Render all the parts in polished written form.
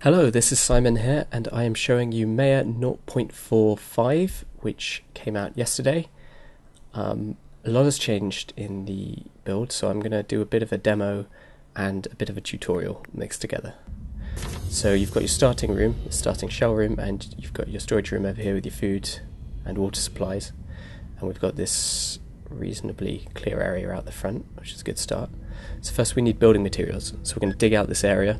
Hello, this is Simon here, and I am showing you Maia 0.45, which came out yesterday. A lot has changed in the build, so I'm going to do a bit of a demo and a bit of a tutorial mixed together. So you've got your starting room, the starting shell room, and you've got your storage room over here with your food and water supplies. And we've got this reasonably clear area out the front, which is a good start. So first we need building materials, so we're going to dig out this area.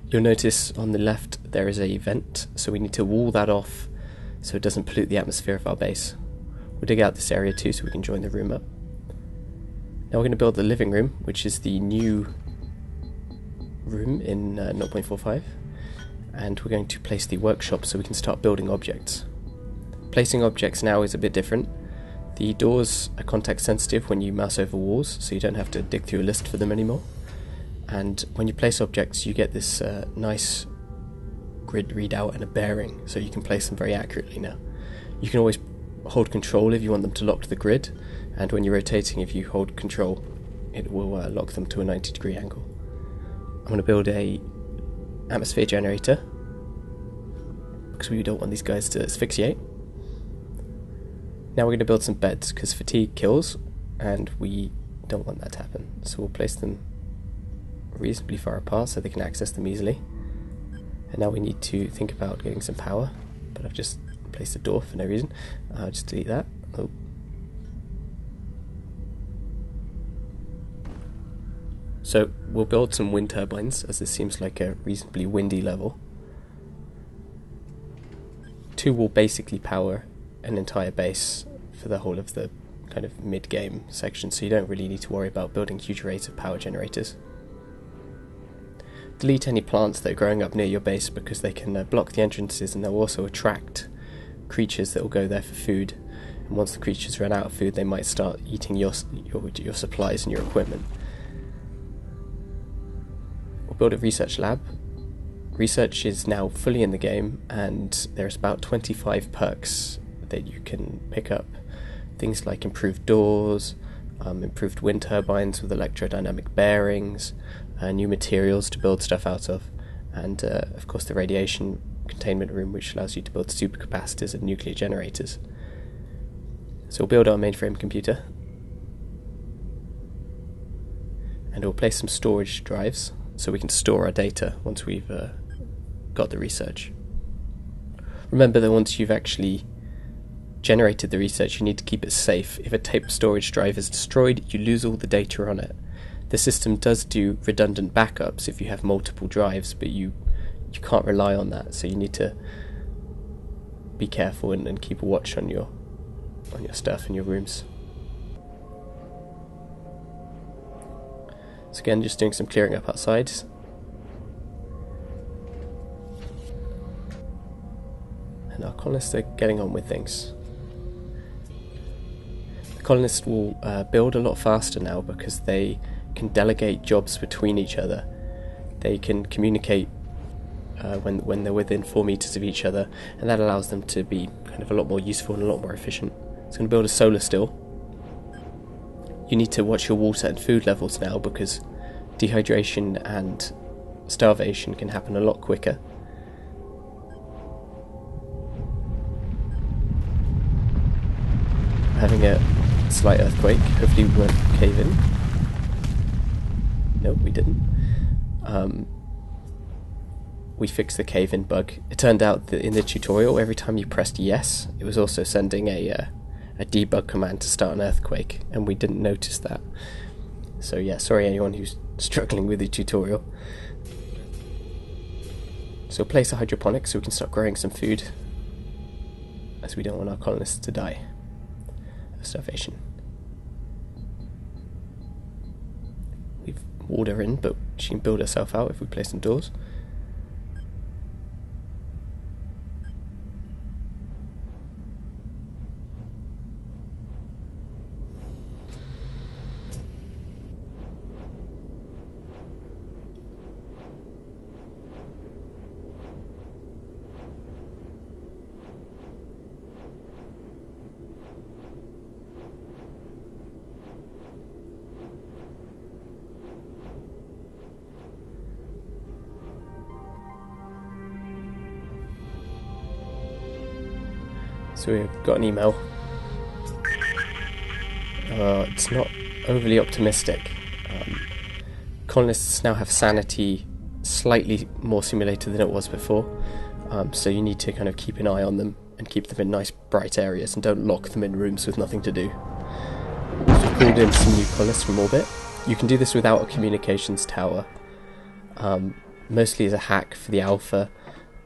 You'll notice on the left there is a vent, so we need to wall that off so it doesn't pollute the atmosphere of our base. We'll dig out this area too so we can join the room up. Now we're going to build the living room, which is the new room in 0.45, and we're going to place the workshop so we can start building objects. Placing objects now is a bit different. The doors are context sensitive when you mouse over walls, so you don't have to dig through a list for them anymore. And when you place objects, you get this nice grid readout and a bearing, so you can place them very accurately now. You can always hold control if you want them to lock to the grid, and when you're rotating, if you hold control, it will lock them to a 90-degree angle. I'm going to build a atmosphere generator, because we don't want these guys to asphyxiate. Now we're going to build some beds, because fatigue kills, and we don't want that to happen, so we'll place them reasonably far apart so they can access them easily. And now we need to think about getting some power, but I've just placed a door for no reason. Just delete that. Oh. So we'll build some wind turbines, as this seems like a reasonably windy level. Two will basically power an entire base for the whole of the kind of mid-game section, so you don't really need to worry about building huge arrays of power generators. Delete any plants that are growing up near your base, because they can block the entrances, and they'll also attract creatures that will go there for food. And once the creatures run out of food, they might start eating your supplies and your equipment. We'll build a research lab. Research is now fully in the game, and there's about 25 perks that you can pick up. Things like improved doors, improved wind turbines with electrodynamic bearings, new materials to build stuff out of, and of course the radiation containment room, which allows you to build supercapacitors and nuclear generators. So we'll build our mainframe computer, and we'll place some storage drives so we can store our data once we've got the research. Remember that once you've actually generated the research, you need to keep it safe. If a tape storage drive is destroyed, you lose all the data on it. The system does do redundant backups if you have multiple drives, but you can't rely on that, so you need to be careful and keep a watch on your stuff in your rooms. So again, just doing some clearing up outside. And our colonists are getting on with things. The colonists will build a lot faster now because they can delegate jobs between each other. They can communicate when they're within 4 meters of each other, and that allows them to be kind of a lot more useful and a lot more efficient. It's going to build a solar still. You need to watch your water and food levels now, because dehydration and starvation can happen a lot quicker. We're having a slight earthquake. Hopefully we won't cave in. No, we didn't. We fixed the cave-in bug. It turned out that in the tutorial, every time you pressed yes, it was also sending a debug command to start an earthquake, and we didn't notice that. So yeah, sorry anyone who's struggling with the tutorial. So place a hydroponic so we can start growing some food, as we don't want our colonists to die of starvation. We've walled her in, but she can build herself out if we place some doors. So we've got an email. It's not overly optimistic. Colonists now have Sanity slightly more simulated than it was before, so you need to kind of keep an eye on them and keep them in nice bright areas and don't lock them in rooms with nothing to do. So we've pulled in some new colonists from orbit. You can do this without a communications tower, mostly as a hack for the alpha,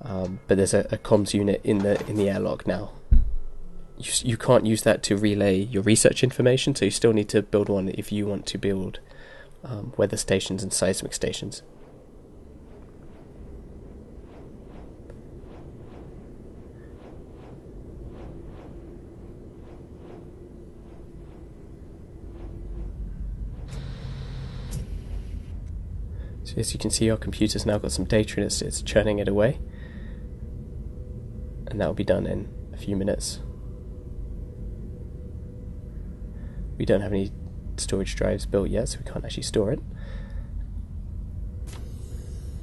but there's a comms unit in the airlock now. You can't use that to relay your research information, so you still need to build one if you want to build weather stations and seismic stations. So as you can see, our computer's now got some data and it's churning it away, and that will be done in a few minutes. We don't have any storage drives built yet, so we can't actually store it.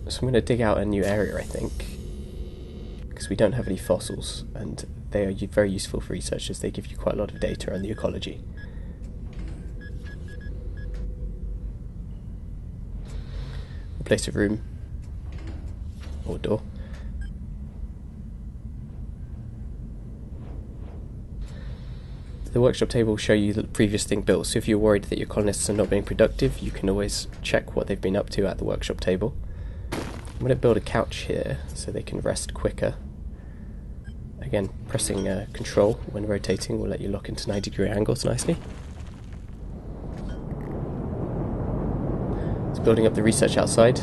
So I'm going to dig out a new area, I think, because we don't have any fossils, and they are very useful for researchers. They give you quite a lot of data on the ecology. Place a room or door. The workshop table will show you the previous thing built, so if you're worried that your colonists are not being productive, you can always check what they've been up to at the workshop table. I'm going to build a couch here so they can rest quicker. Again, pressing control when rotating will let you lock into 90-degree angles nicely. It's building up the research outside,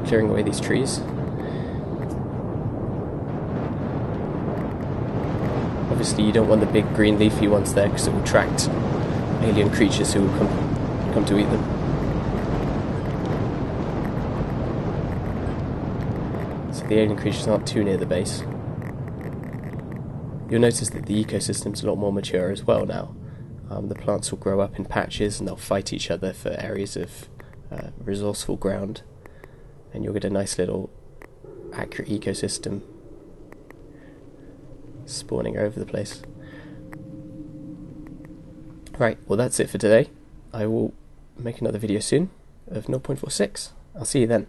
clearing away these trees. Obviously you don't want the big green leafy ones there because it will attract alien creatures who will come to eat them. So the alien creatures aren't too near the base. You'll notice that the ecosystem's a lot more mature as well now. The plants will grow up in patches and they'll fight each other for areas of resourceful ground, and you'll get a nice little accurate ecosystem spawning over the place. Right, well that's it for today. I will make another video soon of 0.46. I'll see you then.